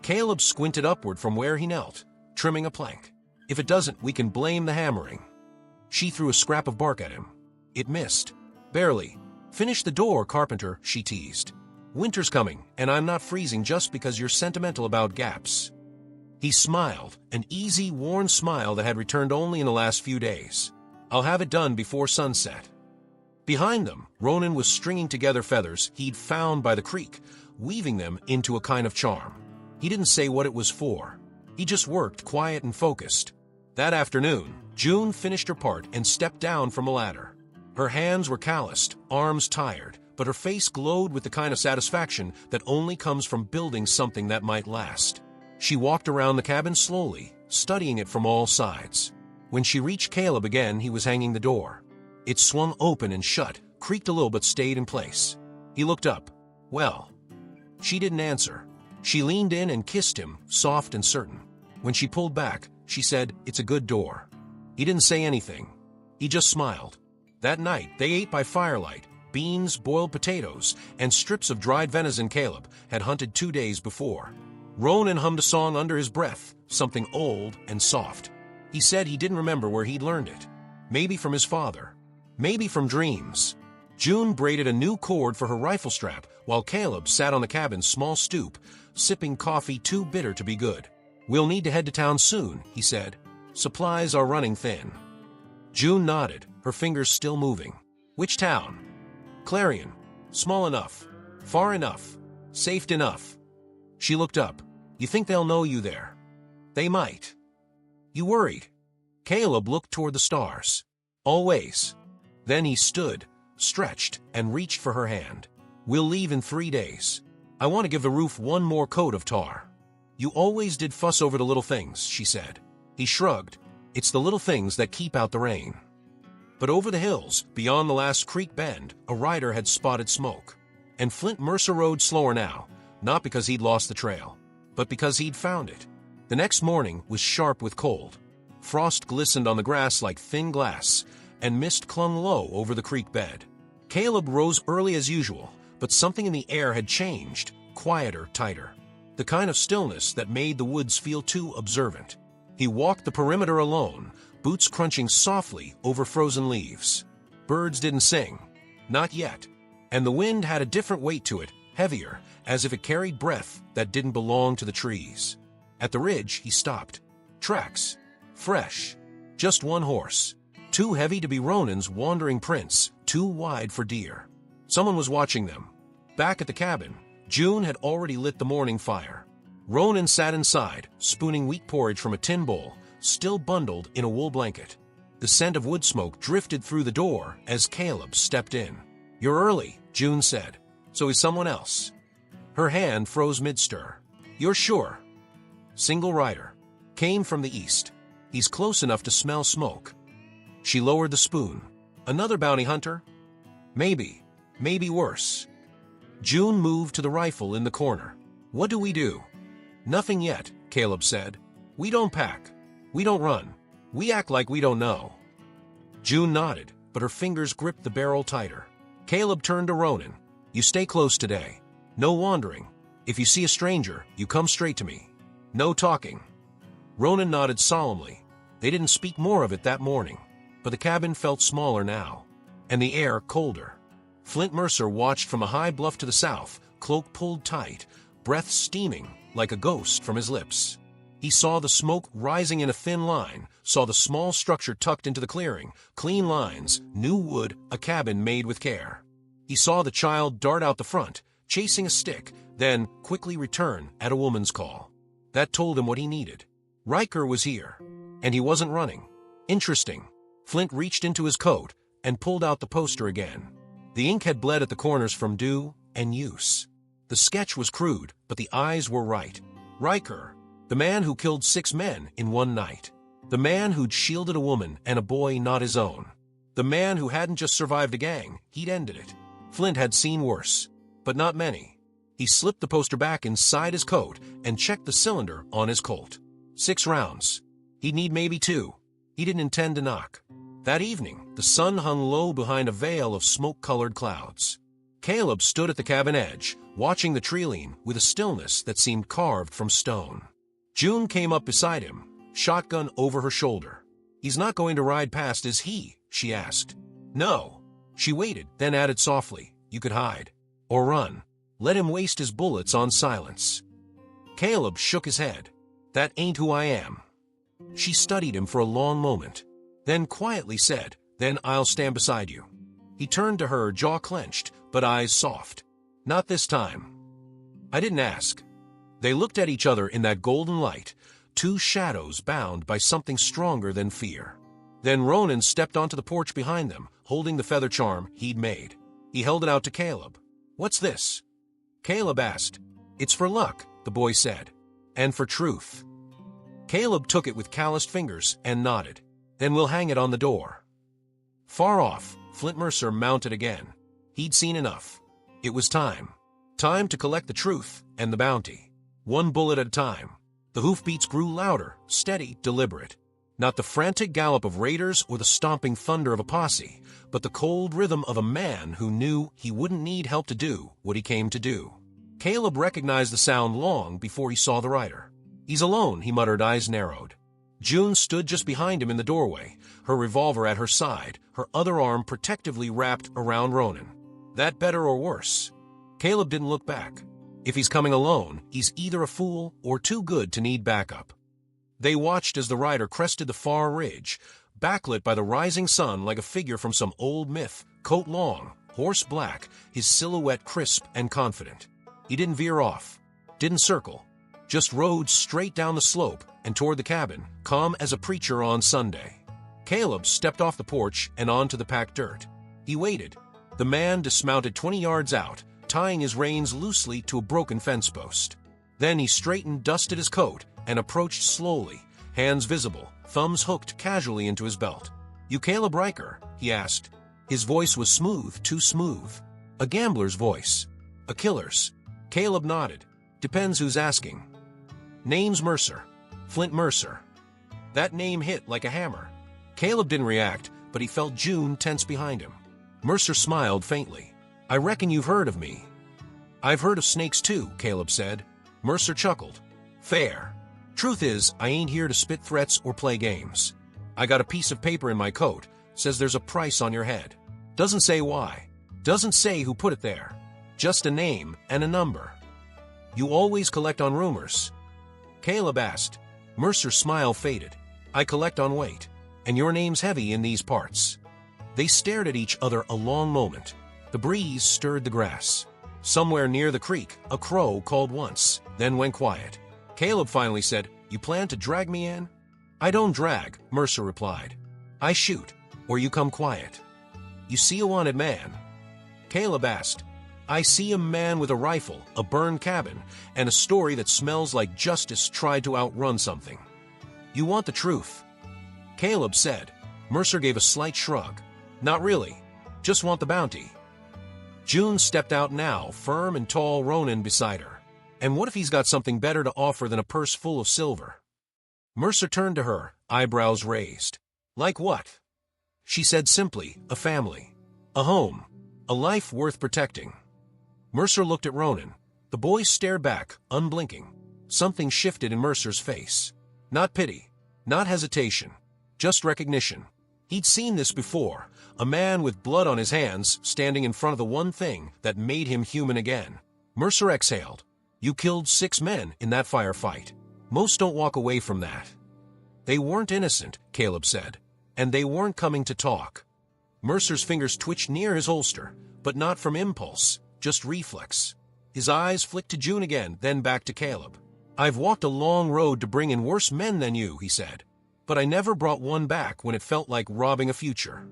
Caleb squinted upward from where he knelt, trimming a plank. "If it doesn't, we can blame the hammering." She threw a scrap of bark at him. It missed. "Barely. Finish the door, carpenter," she teased. "Winter's coming, and I'm not freezing just because you're sentimental about gaps." He smiled, an easy, worn smile that had returned only in the last few days. "I'll have it done before sunset." Behind them, Ronan was stringing together feathers he'd found by the creek, weaving them into a kind of charm. He didn't say what it was for. He just worked quiet and focused. That afternoon, June finished her part and stepped down from a ladder. Her hands were calloused, arms tired, but her face glowed with the kind of satisfaction that only comes from building something that might last. She walked around the cabin slowly, studying it from all sides. When she reached Caleb again, he was hanging the door. It swung open and shut, creaked a little but stayed in place. He looked up. "Well." She didn't answer. She leaned in and kissed him, soft and certain. When she pulled back, she said, "It's a good door." He didn't say anything. He just smiled. That night, they ate by firelight, beans, boiled potatoes, and strips of dried venison Caleb had hunted 2 days before. Ronan hummed a song under his breath, something old and soft. He said he didn't remember where he'd learned it. Maybe from his father. Maybe from dreams. June braided a new cord for her rifle strap while Caleb sat on the cabin's small stoop, sipping coffee too bitter to be good. "We'll need to head to town soon," he said. "Supplies are running thin." June nodded, her fingers still moving. "Which town?" "Clarion. Small enough. Far enough. Safe enough." She looked up. "You think they'll know you there?" "They might." "You worried?" Caleb looked toward the stars. "Always." Then he stood, stretched, and reached for her hand. "We'll leave in 3 days. I want to give the roof one more coat of tar." "You always did fuss over the little things," she said. He shrugged. "It's the little things that keep out the rain." But over the hills, beyond the last creek bend, a rider had spotted smoke. And Flint Mercer rode slower now, not because he'd lost the trail, but because he'd found it. The next morning was sharp with cold. Frost glistened on the grass like thin glass, and mist clung low over the creek bed. Caleb rose early as usual, but something in the air had changed, quieter, tighter. The kind of stillness that made the woods feel too observant. He walked the perimeter alone, boots crunching softly over frozen leaves. Birds didn't sing. Not yet. And the wind had a different weight to it, heavier, as if it carried breath that didn't belong to the trees. At the ridge, he stopped. Tracks. Fresh. Just one horse. Too heavy to be Ronan's wandering prints, too wide for deer. Someone was watching them. Back at the cabin, June had already lit the morning fire. Ronan sat inside, spooning wheat porridge from a tin bowl, still bundled in a wool blanket. The scent of wood smoke drifted through the door as Caleb stepped in. "You're early," June said. "So is someone else." Her hand froze mid-stir. "You're sure?" "Single rider. Came from the east. He's close enough to smell smoke." She lowered the spoon. "Another bounty hunter?" "Maybe. Maybe worse." June moved to the rifle in the corner. "What do we do?" "Nothing yet," Caleb said. "We don't pack. We don't run. We act like we don't know." June nodded, but her fingers gripped the barrel tighter. Caleb turned to Ronan. "You stay close today. No wandering. If you see a stranger, you come straight to me. No talking." Ronan nodded solemnly. They didn't speak more of it that morning, but the cabin felt smaller now, and the air colder. Flint Mercer watched from a high bluff to the south, cloak pulled tight, breath steaming like a ghost from his lips. He saw the smoke rising in a thin line, saw the small structure tucked into the clearing, clean lines, new wood, a cabin made with care. He saw the child dart out the front, chasing a stick, then quickly return at a woman's call. That told him what he needed. Riker was here, and he wasn't running. Interesting. Flint reached into his coat and pulled out the poster again. The ink had bled at the corners from dew and use. The sketch was crude, but the eyes were right. Riker, the man who killed 6 men in one night. The man who'd shielded a woman and a boy not his own. The man who hadn't just survived a gang, he'd ended it. Flint had seen worse, but not many. He slipped the poster back inside his coat and checked the cylinder on his Colt. 6 rounds. He'd need maybe 2. He didn't intend to knock. That evening, the sun hung low behind a veil of smoke-colored clouds. Caleb stood at the cabin edge, watching the tree-line with a stillness that seemed carved from stone. June came up beside him, shotgun over her shoulder. "He's not going to ride past, is he?" she asked. "No." She waited, then added softly, "You could hide. Or run. Let him waste his bullets on silence." Caleb shook his head. "That ain't who I am." She studied him for a long moment, then quietly said, "Then I'll stand beside you." He turned to her, jaw clenched, but eyes soft. "Not this time." "I didn't ask." They looked at each other in that golden light, two shadows bound by something stronger than fear. Then Ronan stepped onto the porch behind them, holding the feather charm he'd made. He held it out to Caleb. "What's this?" Caleb asked. "It's for luck," the boy said. "And for truth." Caleb took it with calloused fingers and nodded. "Then we'll hang it on the door." Far off, Flint Mercer mounted again. He'd seen enough. It was time. Time to collect the truth and the bounty. One bullet at a time. The hoofbeats grew louder, steady, deliberate. Not the frantic gallop of raiders or the stomping thunder of a posse, but the cold rhythm of a man who knew he wouldn't need help to do what he came to do. Caleb recognized the sound long before he saw the rider. "He's alone," he muttered, eyes narrowed. June stood just behind him in the doorway, her revolver at her side, her other arm protectively wrapped around Ronan. That better or worse? Caleb didn't look back. If he's coming alone, he's either a fool or too good to need backup. They watched as the rider crested the far ridge, backlit by the rising sun like a figure from some old myth, coat long, horse black, his silhouette crisp and confident. He didn't veer off, didn't circle, just rode straight down the slope and toward the cabin, calm as a preacher on Sunday. Caleb stepped off the porch and onto the packed dirt. He waited. The man dismounted 20 yards out, tying his reins loosely to a broken fence post. Then he straightened, dusted his coat, and approached slowly, hands visible, thumbs hooked casually into his belt. "You Caleb Riker?" he asked. His voice was smooth, too smooth. A gambler's voice. A killer's. Caleb nodded. "Depends who's asking." "Name's Mercer. Flint Mercer." That name hit like a hammer. Caleb didn't react, but he felt June tense behind him. Mercer smiled faintly. "I reckon you've heard of me." "I've heard of snakes too," Caleb said. Mercer chuckled. "Fair. Truth is, I ain't here to spit threats or play games. I got a piece of paper in my coat, says there's a price on your head. Doesn't say why. Doesn't say who put it there. Just a name and a number. You always collect on rumors?" Caleb asked. Mercer's smile faded. "I collect on weight. And your name's heavy in these parts." They stared at each other a long moment. The breeze stirred the grass. Somewhere near the creek, a crow called once, then went quiet. Caleb finally said, "You plan to drag me in?" "I don't drag," Mercer replied. "I shoot, or you come quiet." "You see a wanted man?" Caleb asked. "I see a man with a rifle, a burned cabin, and a story that smells like justice tried to outrun something. You want the truth?" Caleb said. Mercer gave a slight shrug. "Not really. Just want the bounty." June stepped out now, firm and tall, Ronan beside her. "And what if he's got something better to offer than a purse full of silver?" Mercer turned to her, eyebrows raised. "Like what?" She said simply, "A family. A home. A life worth protecting." Mercer looked at Ronan. The boy stared back, unblinking. Something shifted in Mercer's face. Not pity, not hesitation, just recognition. He'd seen this before, a man with blood on his hands standing in front of the one thing that made him human again. Mercer exhaled. "You killed 6 men in that firefight. Most don't walk away from that." "They weren't innocent," Caleb said, "and they weren't coming to talk." Mercer's fingers twitched near his holster, but not from impulse, just reflex. His eyes flicked to June again, then back to Caleb. "I've walked a long road to bring in worse men than you," he said, "but I never brought one back when it felt like robbing a future."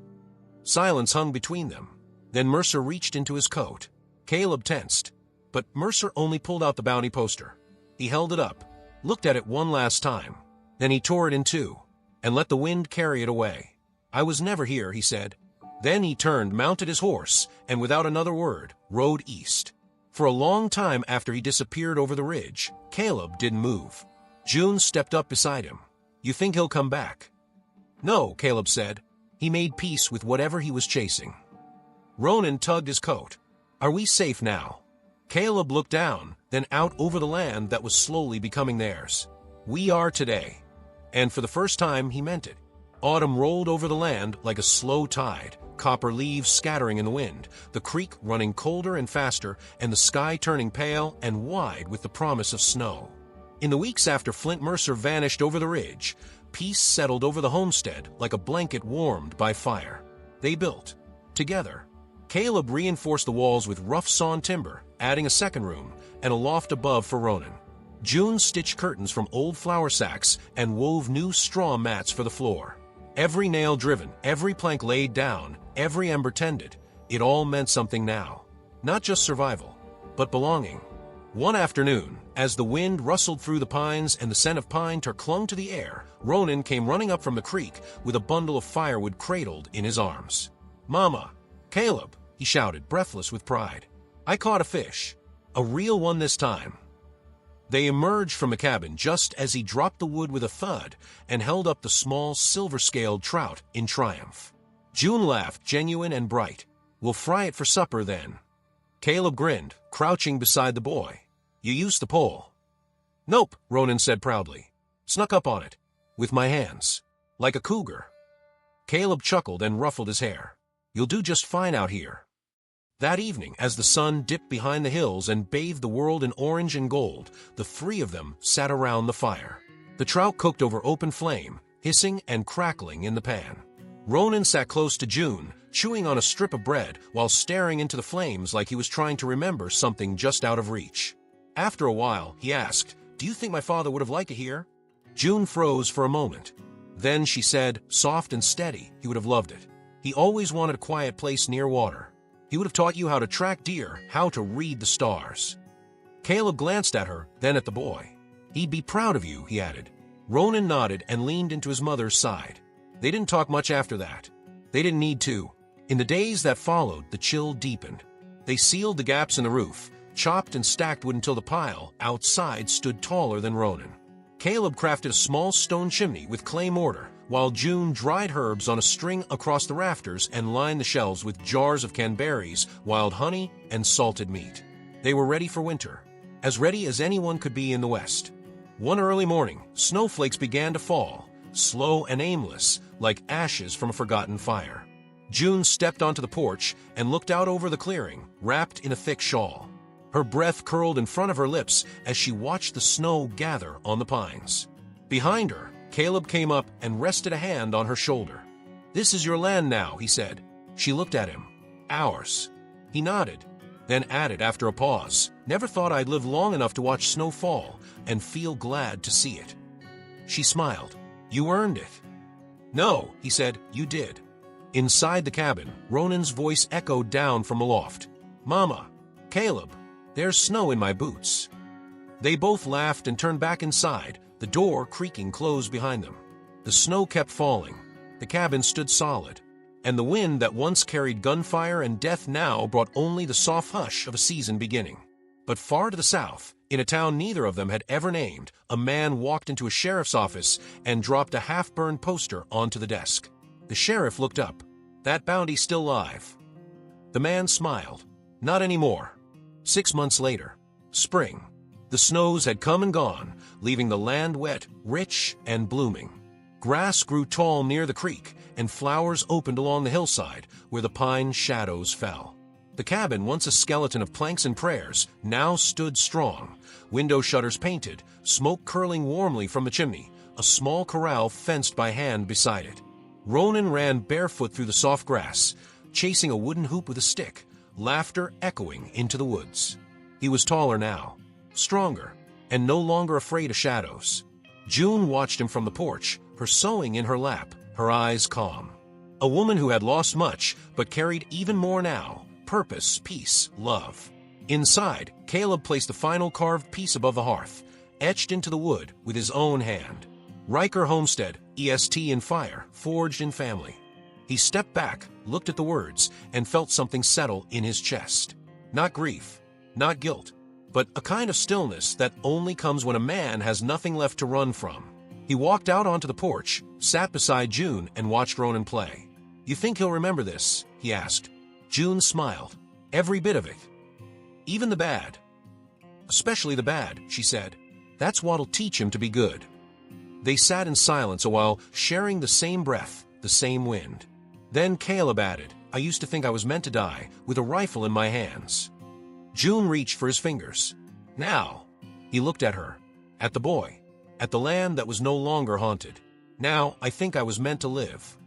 Silence hung between them. Then Mercer reached into his coat. Caleb tensed, but Mercer only pulled out the bounty poster. He held it up, looked at it one last time. Then he tore it in two, and let the wind carry it away. "I was never here," he said. Then he turned, mounted his horse, and without another word, rode east. For a long time after he disappeared over the ridge, Caleb didn't move. June stepped up beside him. "You think he'll come back?" No, Caleb said. He made peace with whatever he was chasing. Ronan tugged his coat. Are we safe now? Caleb looked down, then out over the land that was slowly becoming theirs. We are today. And for the first time, he meant it. Autumn rolled over the land like a slow tide, copper leaves scattering in the wind, the creek running colder and faster, and the sky turning pale and wide with the promise of snow. In the weeks after Flint Mercer vanished over the ridge, peace settled over the homestead like a blanket warmed by fire. They built, together. Caleb reinforced the walls with rough-sawn timber, adding a second room and a loft above for Ronan. June stitched curtains from old flour sacks and wove new straw mats for the floor. Every nail driven, every plank laid down, every ember tended. It all meant something now. Not just survival, but belonging. One afternoon, as the wind rustled through the pines and the scent of pine tar clung to the air, Ronan came running up from the creek with a bundle of firewood cradled in his arms. "Mama! Caleb!" he shouted, breathless with pride. "I caught a fish. A real one this time." They emerged from the cabin just as he dropped the wood with a thud and held up the small silver-scaled trout in triumph. June laughed, genuine and bright. "We'll fry it for supper then." Caleb grinned, crouching beside the boy. "You used the pole." "Nope," Ronan said proudly. "Snuck up on it. With my hands. Like a cougar." Caleb chuckled and ruffled his hair. "You'll do just fine out here." That evening, as the sun dipped behind the hills and bathed the world in orange and gold, the three of them sat around the fire. The trout cooked over open flame, hissing and crackling in the pan. Ronan sat close to June, chewing on a strip of bread while staring into the flames like he was trying to remember something just out of reach. After a while, he asked, "Do you think my father would have liked it here?" June froze for a moment. Then she said, soft and steady, he would have loved it. He always wanted a quiet place near water. He would have taught you how to track deer, how to read the stars. Caleb glanced at her, then at the boy. "He'd be proud of you," he added. Ronan nodded and leaned into his mother's side. They didn't talk much after that. They didn't need to. In the days that followed, the chill deepened. They sealed the gaps in the roof, chopped and stacked wood until the pile outside stood taller than Ronan. Caleb crafted a small stone chimney with clay mortar, while June dried herbs on a string across the rafters and lined the shelves with jars of canned berries, wild honey, and salted meat. They were ready for winter, as ready as anyone could be in the West. One early morning, snowflakes began to fall, slow and aimless, like ashes from a forgotten fire. June stepped onto the porch and looked out over the clearing, wrapped in a thick shawl. Her breath curled in front of her lips as she watched the snow gather on the pines. Behind her, Caleb came up and rested a hand on her shoulder. "This is your land now," he said. She looked at him. "Ours." He nodded, then added after a pause, "Never thought I'd live long enough to watch snow fall and feel glad to see it." She smiled. "You earned it." "No," he said, "you did." Inside the cabin, Ronan's voice echoed down from the loft. "Mama, Caleb, there's snow in my boots." They both laughed and turned back inside, the door creaking closed behind them. The snow kept falling. The cabin stood solid. And the wind that once carried gunfire and death now brought only the soft hush of a season beginning. But far to the south, in a town neither of them had ever named, a man walked into a sheriff's office and dropped a half-burned poster onto the desk. The sheriff looked up. "That bounty still live?" The man smiled. "Not anymore." 6 months later, spring. The snows had come and gone, leaving the land wet, rich, and blooming. Grass grew tall near the creek, and flowers opened along the hillside where the pine shadows fell. The cabin, once a skeleton of planks and prayers, now stood strong, window shutters painted, smoke curling warmly from the chimney, a small corral fenced by hand beside it. Ronan ran barefoot through the soft grass, chasing a wooden hoop with a stick, laughter echoing into the woods. He was taller now, stronger, and no longer afraid of shadows. June watched him from the porch, her sewing in her lap, her eyes calm. A woman who had lost much, but carried even more now, purpose, peace, love. Inside, Caleb placed the final carved piece above the hearth, etched into the wood with his own hand. Riker Homestead, EST in fire, forged in family. He stepped back, looked at the words, and felt something settle in his chest. Not grief, not guilt, but a kind of stillness that only comes when a man has nothing left to run from. He walked out onto the porch, sat beside June, and watched Ronan play. "You think he'll remember this?" he asked. June smiled. "Every bit of it. Even the bad." "Especially the bad," she said. "That's what'll teach him to be good." They sat in silence a while, sharing the same breath, the same wind. Then Caleb added, "I used to think I was meant to die, with a rifle in my hands." June reached for his fingers. "Now." He looked at her, at the boy, at the land that was no longer haunted. "Now I think I was meant to live."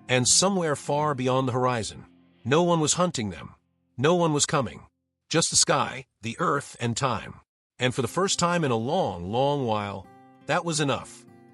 And somewhere far beyond the horizon, no one was hunting them. No one was coming. Just the sky, the earth, and time. And for the first time in a long, long while, that was enough.